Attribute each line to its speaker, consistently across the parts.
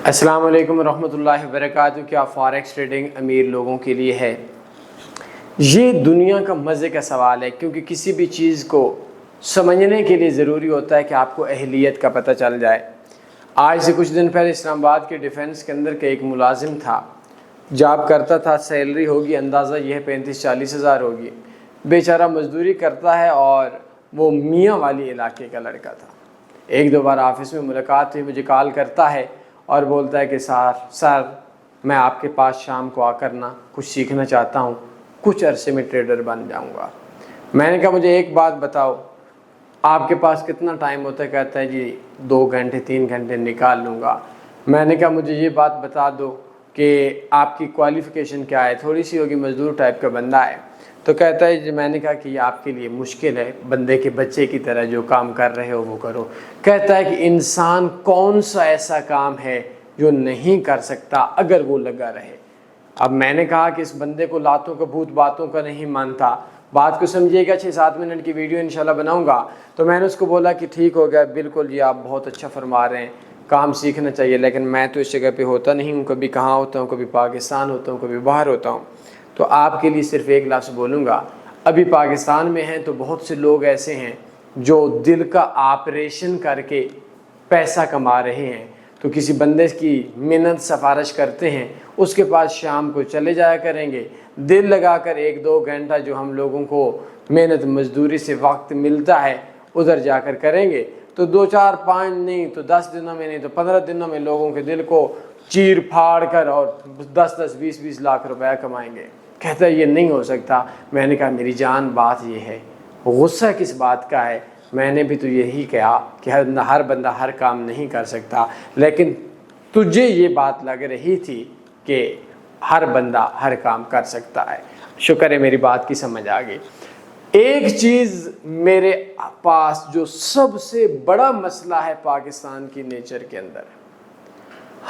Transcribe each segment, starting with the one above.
Speaker 1: السلام علیکم ورحمۃ اللہ وبرکاتہ۔ کیا فاریکس ٹریڈنگ امیر لوگوں کے لیے ہے؟ یہ دنیا کا مزے کا سوال ہے، کیونکہ کسی بھی چیز کو سمجھنے کے لیے ضروری ہوتا ہے کہ آپ کو اہلیت کا پتہ چل جائے۔ آج سے کچھ دن پہلے اسلام آباد کے ڈیفنس کے اندر کا ایک ملازم تھا، جاب کرتا تھا، سیلری ہوگی اندازہ یہ 35-40 ہزار ہوگی، بیچارہ مزدوری کرتا ہے اور وہ میاں والی علاقے کا لڑکا تھا۔ ایک دو بار آفس میں ملاقات ہوئی، مجھے کال کرتا ہے اور بولتا ہے کہ سر میں آپ کے پاس شام کو آ کر کچھ سیکھنا چاہتا ہوں، کچھ عرصے میں ٹریڈر بن جاؤں گا۔ میں نے کہا مجھے ایک بات بتاؤ، آپ کے پاس کتنا ٹائم ہوتا ہے؟ کہتا ہے جی 2 گھنٹے 3 گھنٹے نکال لوں گا۔ میں نے کہا مجھے یہ بات بتا دو کہ آپ کی کوالیفیکیشن کیا ہے؟ تھوڑی سی ہوگی، مزدور ٹائپ کا بندہ ہے۔ تو کہتا ہے جی، میں نے کہا کہ یہ آپ کے لیے مشکل ہے، بندے کے بچے کی طرح جو کام کر رہے ہو وہ کرو۔ کہتا ہے کہ انسان کون سا ایسا کام ہے جو نہیں کر سکتا اگر وہ لگا رہے۔ اب میں نے کہا کہ اس بندے کو لاتوں کا بھوت باتوں کا نہیں مانتا، بات کو سمجھیے گا، 6-7 منٹ کی ویڈیو انشاءاللہ بناؤں گا۔ تو میں نے اس کو بولا کہ ٹھیک ہو گیا، بالکل جی آپ بہت اچھا فرما رہے ہیں، کام سیکھنا چاہیے، لیکن میں تو اس جگہ پہ ہوتا نہیں ہوں، کبھی کہاں ہوتا ہوں، کبھی پاکستان ہوتا ہوں، کبھی باہر ہوتا ہوں۔ تو آپ کے لیے صرف ایک لفظ بولوں گا، ابھی پاکستان میں ہیں تو بہت سے لوگ ایسے ہیں جو دل کا آپریشن کر کے پیسہ کما رہے ہیں۔ تو کسی بندے کی منت سفارش کرتے ہیں، اس کے پاس شام کو چلے جایا کریں گے، دل لگا کر 1-2 گھنٹہ جو ہم لوگوں کو محنت مزدوری سے وقت ملتا ہے ادھر جا کر کریں گے، تو 2-4-5 نہیں تو 10 دنوں میں نہیں تو 15 دنوں میں لوگوں کے دل کو چیر پھاڑ کر اور 10-10 20-20 لاکھ روپے کمائیں گے۔ کہتا ہے یہ نہیں ہو سکتا۔ میں نے کہا میری جان بات یہ ہے، غصہ کس بات کا ہے؟ میں نے بھی تو یہی کہا کہ ہر بندہ ہر کام نہیں کر سکتا، لیکن تجھے یہ بات لگ رہی تھی کہ ہر بندہ ہر کام کر سکتا ہے۔ شکر ہے میری بات کی سمجھ آ گئی۔ ایک چیز میرے پاس جو سب سے بڑا مسئلہ ہے پاکستان کی نیچر کے اندر،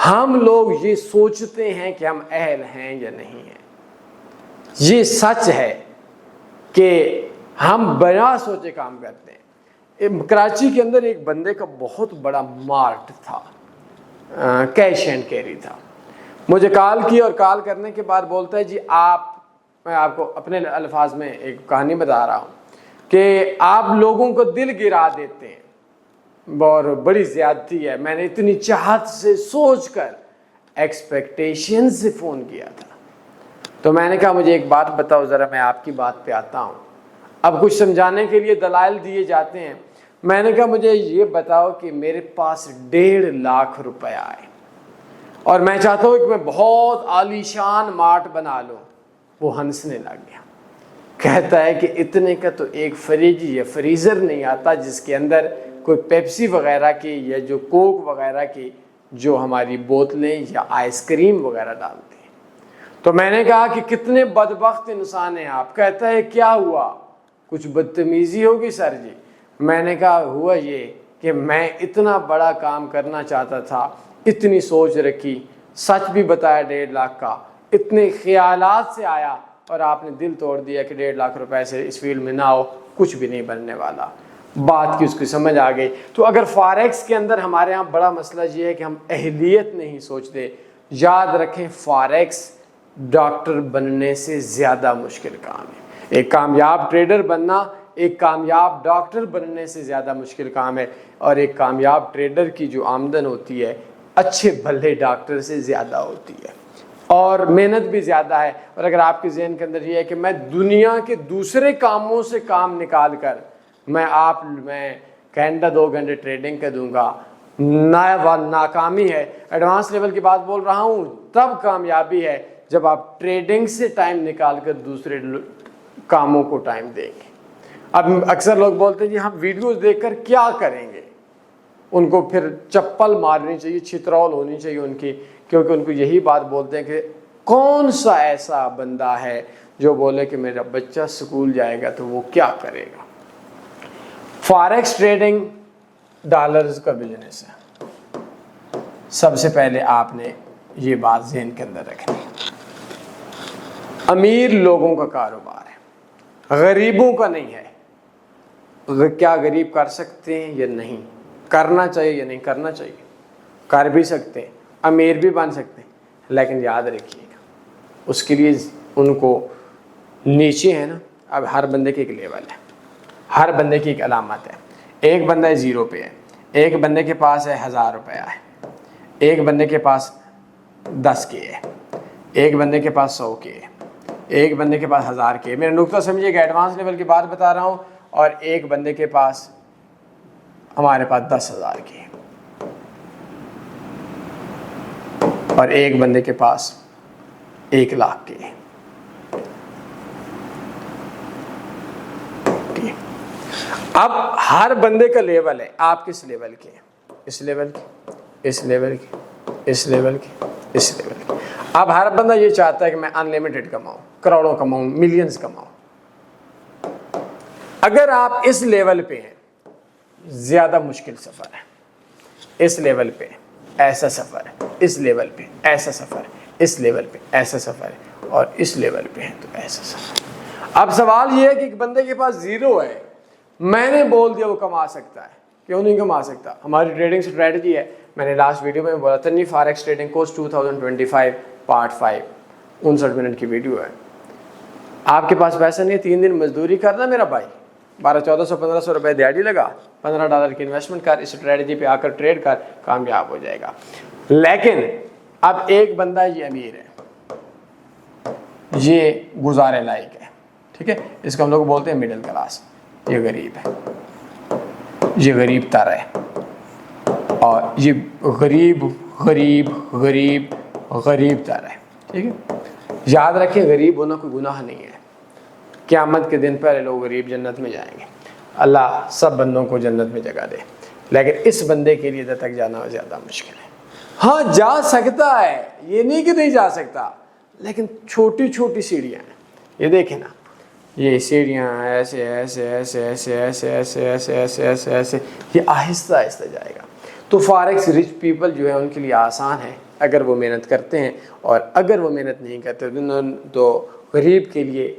Speaker 1: ہم لوگ یہ سوچتے ہیں کہ ہم اہل ہیں یا نہیں ہیں۔ یہ سچ ہے کہ ہم بنا سوچے کام کرتے ہیں۔ کراچی کے اندر ایک بندے کا بہت بڑا مارٹ تھا، کیش اینڈ کیری تھا۔ مجھے کال کی اور کال کرنے کے بعد بولتا ہے جی میں آپ کو اپنے الفاظ میں ایک کہانی بتا رہا ہوں کہ آپ لوگوں کو دل گرا دیتے ہیں اور بڑی زیادتی ہے۔ میں نے اتنی چاہت سے سوچ کر ایکسپیکٹیشن سے فون کیا تھا۔ تو میں نے کہا مجھے ایک بات بتاؤ ذرا، میں آپ کی بات پہ آتا ہوں۔ اب کچھ سمجھانے کے لیے دلائل دیے جاتے ہیں۔ میں نے کہا مجھے یہ بتاؤ کہ میرے پاس 1.5 لاکھ روپے آئے اور میں چاہتا ہوں کہ میں بہت عالی شان مارٹ بنا لوں۔ وہ ہنسنے لگ گیا، کہتا ہے کہ اتنے کا تو ایک فریج یا فریزر نہیں آتا جس کے اندر کوئی پیپسی وغیرہ کی یا جو کوک وغیرہ کی جو ہماری بوتلیں یا آئس کریم وغیرہ ڈالتے ہیں۔ تو میں نے کہا کہ کتنے بدبخت انسان ہیں آپ۔ کہتا ہے کیا ہوا؟ کچھ بدتمیزی ہوگی سر جی۔ میں نے کہا ہوا یہ کہ میں اتنا بڑا کام کرنا چاہتا تھا، اتنی سوچ رکھی، سچ بھی بتایا 1.5 لاکھ کا، اتنے خیالات سے آیا اور آپ نے دل توڑ دیا کہ 1.5 لاکھ روپے سے اس فیلڈ میں نہ ہو، کچھ بھی نہیں بننے والا۔ بات کی اس کی سمجھ آ گئی۔ تو اگر فاریکس کے اندر ہمارے ہاں بڑا مسئلہ یہ ہے کہ ہم اہلیت نہیں سوچتے، یاد رکھیں فاریکس ڈاکٹر بننے سے زیادہ مشکل کام ہے۔ ایک کامیاب ٹریڈر بننا ایک کامیاب ڈاکٹر بننے سے زیادہ مشکل کام ہے، اور ایک کامیاب ٹریڈر کی جو آمدن ہوتی ہے اچھے بھلے ڈاکٹر سے زیادہ ہوتی ہے، اور محنت بھی زیادہ ہے۔ اور اگر آپ کے ذہن کے اندر یہ ہے کہ میں دنیا کے دوسرے کاموں سے کام نکال کر میں گھنٹہ 2 گھنٹے ٹریڈنگ کا دوں گا، ناکامی ہے۔ ایڈوانس لیول کی بات بول رہا ہوں، تب کامیابی ہے جب آپ ٹریڈنگ سے ٹائم نکال کر دوسرے کاموں کو ٹائم دیں گے۔ اب اکثر لوگ بولتے ہیں جی ہم ویڈیوز دیکھ کر کیا کریں گے؟ ان کو پھر چپل مارنی چاہیے، چھترول ہونی چاہیے ان کی، کیونکہ ان کو یہی بات بولتے ہیں کہ کون سا ایسا بندہ ہے جو بولے کہ میرا بچہ سکول جائے گا تو وہ کیا کرے گا۔ فاریکس ٹریڈنگ ڈالرز کا بزنس ہے۔ سب سے پہلے آپ نے یہ بات ذہن کے اندر رکھنی ہے، امیر لوگوں کا کاروبار ہے، غریبوں کا نہیں ہے۔ کیا غریب کر سکتے ہیں یا نہیں؟ کرنا چاہیے یا نہیں کرنا چاہیے؟ کر بھی سکتے ہیں۔ امیر بھی بن سکتے ہیں، لیکن یاد رکھیے گا اس کے لیے ان کو نیچے ہے نا، اب ہر بندے کی ایک لیول ہے، ہر بندے کی ایک علامت ہے. ایک بندہ 0 پہ ہے، ایک بندے کے پاس ہے 1000 روپیہ ہے، ایک بندے کے پاس 10 کے ہے، ایک بندے کے پاس 100 کے ہے، ایک بندے کے پاس 1000 کے. میرا نقطہ سمجھیے گا، ایڈوانس لیول کی بات بتا رہا ہوں. اور ایک بندے کے پاس، ہمارے پاس 10,000 کے، اور ایک بندے کے پاس 1,00,000 کے. اب ہر بندے کا لیول ہے، آپ کس لیول کے ہیں؟ اس لیول کے، اس لیول کے، اس لیول کے، اس لیول کے. اب ہر بندہ یہ چاہتا ہے کہ میں ان لمیٹڈ کماؤں، کروڑوں کماؤں، ملینز کماؤں. اگر آپ اس لیول پہ ہیں، زیادہ مشکل سفر ہے. اس لیول پہ ایسا سفر ہے، اس لیول پہ ایسا سفر ہے، اس لیول پہ ایسا سفر ہے، اور اس لیول پہ ہے تو ایسا سفر. اب سوال یہ ہے کہ ایک بندے کے پاس 0 ہے، میں نے بول دیا وہ کما سکتا ہے، کیوں نہیں کما سکتا؟ ہماری ٹریڈنگ اسٹریٹجی ہے، میں نے لاسٹ ویڈیو میں بولا تھا، forex trading course 2025 part 5 59 minute کی ویڈیو ہے. آپ کے پاس پیسہ نہیں ہے، 3 دن مزدوری کرنا میرا بھائی، 1200-1400 1500 روپے دیہڑی لگا، $15 کی انویسٹمنٹ کر، اس اسٹریٹجی پہ آ کر ٹریڈ کر، کامیاب ہو جائے گا. لیکن اب ایک بندہ یہ امیر ہے، یہ گزارے لائق ہے، ٹھیک ہے، اس کو ہم لوگ بولتے ہیں مڈل کلاس. یہ غریب ہے، یہ غریب تر ہے، اور یہ غریب غریب غریب غریب تر ہے. ٹھیک ہے، یاد رکھیں غریب ہونا کوئی گناہ نہیں ہے. قیامت کے دن پہلے لوگ غریب جنت میں جائیں گے. اللہ سب بندوں کو جنت میں جگہ دے، لیکن اس بندے کے لیے ادھر تک جانا زیادہ مشکل ہے. ہاں جا سکتا ہے، یہ نہیں کہ نہیں جا سکتا، لیکن چھوٹی چھوٹی سیڑھیاں ہیں. یہ دیکھیں نا، یہ سیڑھیاں ایسے ایسے ایسے ایسے ایسے ایسے ایسے ایسے ایسے ایسے، یہ آہستہ آہستہ جائے گا. تو فارکس رچ پیپل جو ہے ان کے لیے آسان ہے اگر وہ محنت کرتے ہیں، اور اگر وہ محنت نہیں کرتے تو غریب کے لیے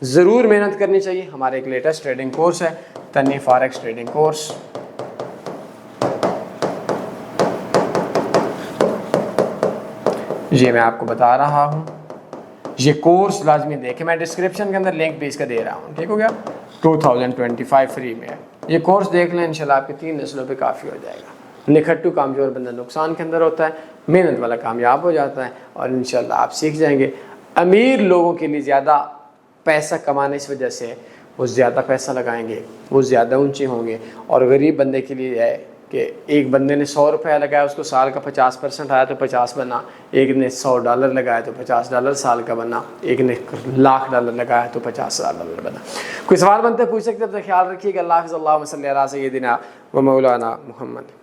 Speaker 1: ضرور محنت کرنی چاہیے. ہمارے ایک لیٹسٹ ٹریڈنگ کورس ہے، تنی فارکس ٹریڈنگ کورس. یہ میں آپ کو بتا رہا ہوں، یہ کورس لازمی دیکھیں، میں ڈسکرپشن کے اندر لنک بھی اس کا دے رہا ہوں. ٹھیک ہو گیا، 2025 فری میں ہے. یہ کورس دیکھ لیں، انشاءاللہ آپ کے 3 نسلوں پہ کافی ہو جائے گا. نکھٹو کامزور بندہ نقصان کے اندر ہوتا ہے، محنت والا کامیاب ہو جاتا ہے، اور انشاءاللہ آپ سیکھ جائیں گے. امیر لوگوں کے لیے زیادہ پیسہ کمانے اس وجہ سے وہ زیادہ پیسہ لگائیں گے، وہ زیادہ اونچے ہوں گے. اور غریب بندے کے لیے ہے کہ ایک بندے نے 100 روپیہ لگایا، اس کو سال کا 50% آیا تو 50 بنا، ایک نے $100 لگایا تو $50 سال کا بنا، ایک نے $1,00,000 لگایا تو $50,000 بنا. کوئی سوال بنتے پوچھ سکتے ہیں، تو خیال رکھیے گا. اللہ حافظ. اللہم صلی علی سیدنا و مولانا محمد.